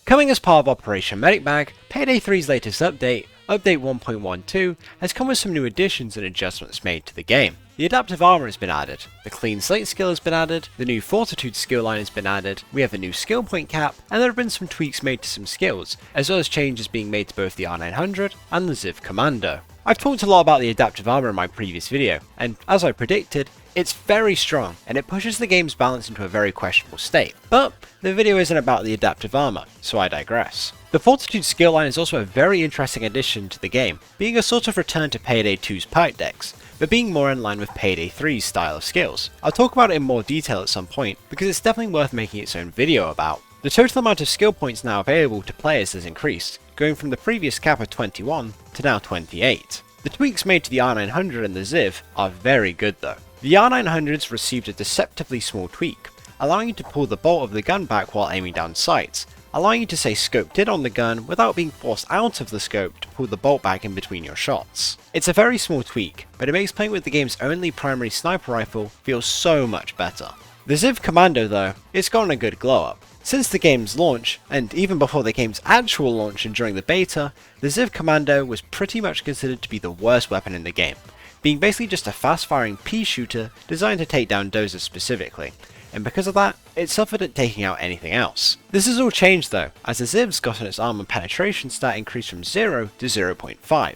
Coming as part of Operation Medic Bag, Payday 3's latest update, Update 1.12, has come with some new additions and adjustments made to the game. The adaptive armor has been added, the clean slate skill has been added, the new fortitude skill line has been added, we have a new skill point cap, and there have been some tweaks made to some skills, as well as changes being made to both the R900 and the Ziv Commando. I've talked a lot about the adaptive armor in my previous video, and as I predicted, it's very strong, and it pushes the game's balance into a very questionable state. But the video isn't about the adaptive armor, so I digress. The Fortitude skill line is also a very interesting addition to the game, being a sort of return to Payday 2's pipe decks, but being more in line with Payday 3's style of skills. I'll talk about it in more detail at some point, because it's definitely worth making its own video about. The total amount of skill points now available to players has increased, going from the previous cap of 21 to now 28. The tweaks made to the R900 and the Ziv are very good though. The R900's received a deceptively small tweak, allowing you to pull the bolt of the gun back while aiming down sights, allowing you to stay scoped in on the gun without being forced out of the scope to pull the bolt back in between your shots. It's a very small tweak, but it makes playing with the game's only primary sniper rifle feel so much better. The Ziv Commando though, it's gotten a good glow up. Since the game's launch, and even before the game's actual launch and during the beta, the Ziv Commando was pretty much considered to be the worst weapon in the game, being basically just a fast-firing pea shooter designed to take down dozers specifically, and because of that, it suffered at taking out anything else. This has all changed though, as the Ziv's gotten its armor penetration stat increased from 0 to 0.5.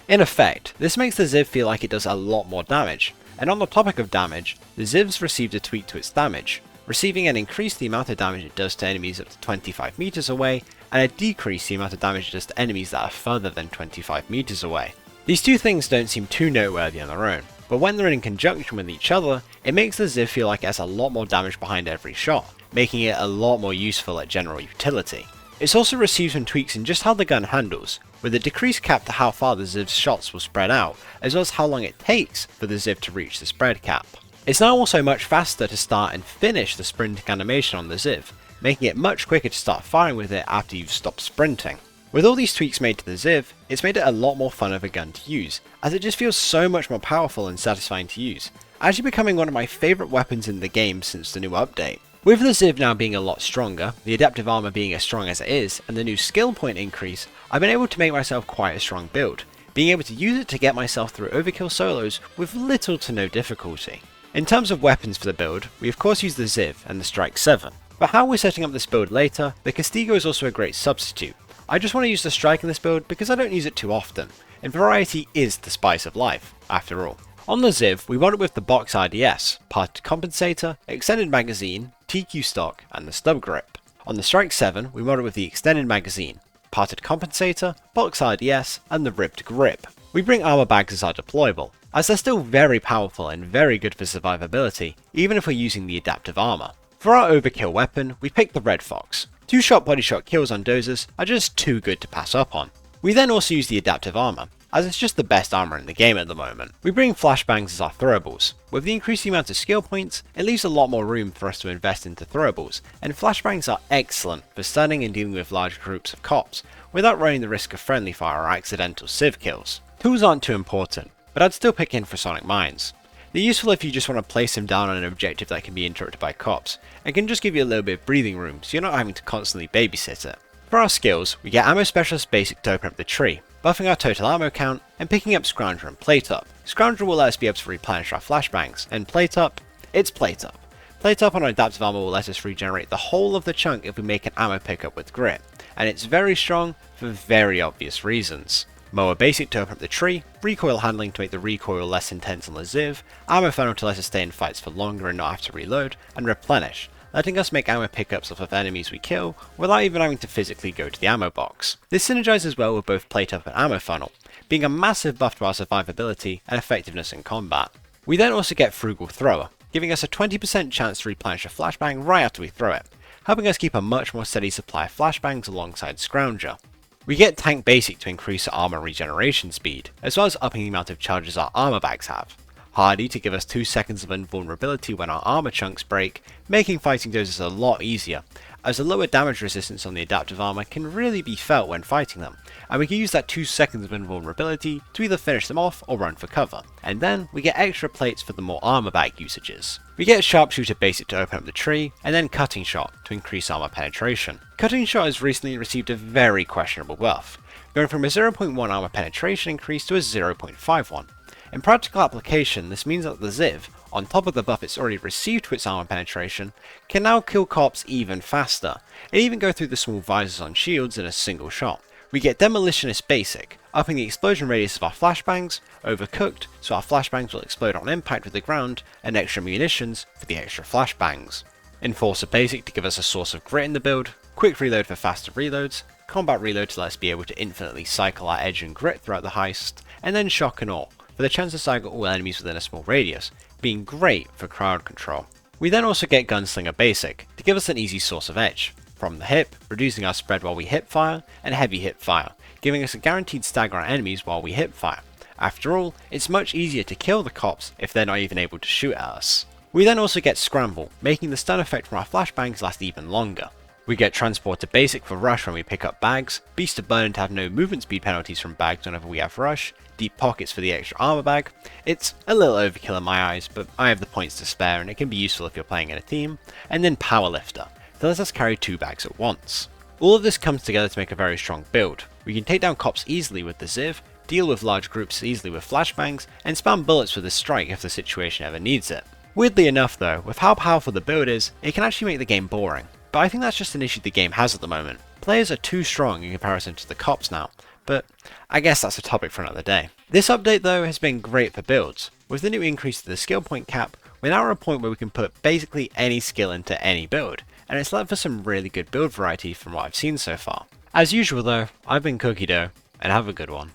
In effect, this makes the Ziv feel like it does a lot more damage, and on the topic of damage, the Ziv's received a tweak to its damage, receiving an increase the amount of damage it does to enemies up to 25 meters away, and a decrease the amount of damage it does to enemies that are further than 25 meters away. These two things don't seem too noteworthy on their own, but when they're in conjunction with each other, it makes the Ziv feel like it has a lot more damage behind every shot, making it a lot more useful at general utility. It's also received some tweaks in just how the gun handles, with a decreased cap to how far the Ziv's shots will spread out, as well as how long it takes for the Ziv to reach the spread cap. It's now also much faster to start and finish the sprinting animation on the Ziv, making it much quicker to start firing with it after you've stopped sprinting. With all these tweaks made to the Ziv, it's made it a lot more fun of a gun to use, as it just feels so much more powerful and satisfying to use, actually becoming one of my favourite weapons in the game since the new update. With the Ziv now being a lot stronger, the adaptive armor being as strong as it is, and the new skill point increase, I've been able to make myself quite a strong build, being able to use it to get myself through overkill solos with little to no difficulty. In terms of weapons for the build, we of course use the Ziv and the Strike 7, but how we're setting up this build later, the Castigo is also a great substitute. I just want to use the Strike in this build because I don't use it too often, and variety is the spice of life, after all. On the Ziv, we mod it with the box RDS, parted compensator, extended magazine, TQ stock, and the stub grip. On the Strike 7, we mod it with the extended magazine, parted compensator, box RDS, and the ribbed grip. We bring armor bags as our deployable, as they're still very powerful and very good for survivability, even if we're using the adaptive armor. For our overkill weapon, we picked the Red Fox. 2-shot body shot kills on dozers are just too good to pass up on. We then also use the adaptive armor, as it's just the best armor in the game at the moment. We bring flashbangs as our throwables. With the increasing amount of skill points, it leaves a lot more room for us to invest into throwables, and flashbangs are excellent for stunning and dealing with large groups of cops, without running the risk of friendly fire or accidental civ kills. Tools aren't too important, but I'd still pick infrasonic mines. They're useful if you just want to place them down on an objective that can be interrupted by cops, and can just give you a little bit of breathing room so you're not having to constantly babysit it. For our skills, we get Ammo Specialist Basic to open up the tree, buffing our total ammo count, and picking up Scrounger and Plate Up. Scrounger will let us be able to replenish our flashbangs, and Plate Up, it's Plate Up. Plate Up on our adaptive armor will let us regenerate the whole of the chunk if we make an ammo pickup with grit, and it's very strong for very obvious reasons. Mower Basic to open up the tree, recoil handling to make the recoil less intense on the Ziv, ammo funnel to let us stay in fights for longer and not have to reload, and replenish, letting us make ammo pickups off of enemies we kill without even having to physically go to the ammo box. This synergizes well with both Plate Up and ammo funnel, being a massive buff to our survivability and effectiveness in combat. We then also get Frugal Thrower, giving us a 20% chance to replenish a flashbang right after we throw it, helping us keep a much more steady supply of flashbangs alongside Scrounger. We get Tank Basic to increase our armor regeneration speed, as well as upping the amount of charges our armor bags have. Hardy to give us 2 seconds of invulnerability when our armor chunks break, making fighting dozers a lot easier, as the lower damage resistance on the adaptive armor can really be felt when fighting them, and we can use that 2 seconds of invulnerability to either finish them off or run for cover, and then we get extra plates for the more armor back usages. We get Sharpshooter Basic to open up the tree, and then Cutting Shot to increase armor penetration. Cutting Shot has recently received a very questionable buff, going from a 0.1 armor penetration increase to a 0.51. In practical application, this means that the Ziv, on top of the buff it's already received to its armor penetration, can now kill cops even faster, and even go through the small visors on shields in a single shot. We get Demolitionist Basic, upping the explosion radius of our flashbangs, Overcooked, so our flashbangs will explode on impact with the ground, and extra munitions for the extra flashbangs. Enforcer Basic to give us a source of grit in the build, Quick Reload for faster reloads, Combat Reload to let us be able to infinitely cycle our edge and grit throughout the heist, and then Shock and Awe, for the chance to cycle all enemies within a small radius, being great for crowd control. We then also get Gunslinger Basic, to give us an easy source of edge, from the hip, reducing our spread while we hip fire, and heavy hip fire, giving us a guaranteed stagger on enemies while we hip fire. After all, it's much easier to kill the cops if they're not even able to shoot at us. We then also get Scramble, making the stun effect from our flashbangs last even longer. We get Transporter Basic for Rush when we pick up bags, Beast of Burden to have no movement speed penalties from bags whenever we have Rush, Deep Pockets for the extra armor bag. It's a little overkill in my eyes, but I have the points to spare and it can be useful if you're playing in a team. And then Powerlifter, that lets us carry 2 bags at once. All of this comes together to make a very strong build. We can take down cops easily with the Ziv, deal with large groups easily with flashbangs, and spam bullets with the strike if the situation ever needs it. Weirdly enough though, with how powerful the build is, it can actually make the game boring. But I think that's just an issue the game has at the moment. Players are too strong in comparison to the cops now, but I guess that's a topic for another day. This update though has been great for builds. With the new increase to the skill point cap, we're now at a point where we can put basically any skill into any build, and it's led for some really good build variety from what I've seen so far. As usual though, I've been Cookie Dough, and have a good one.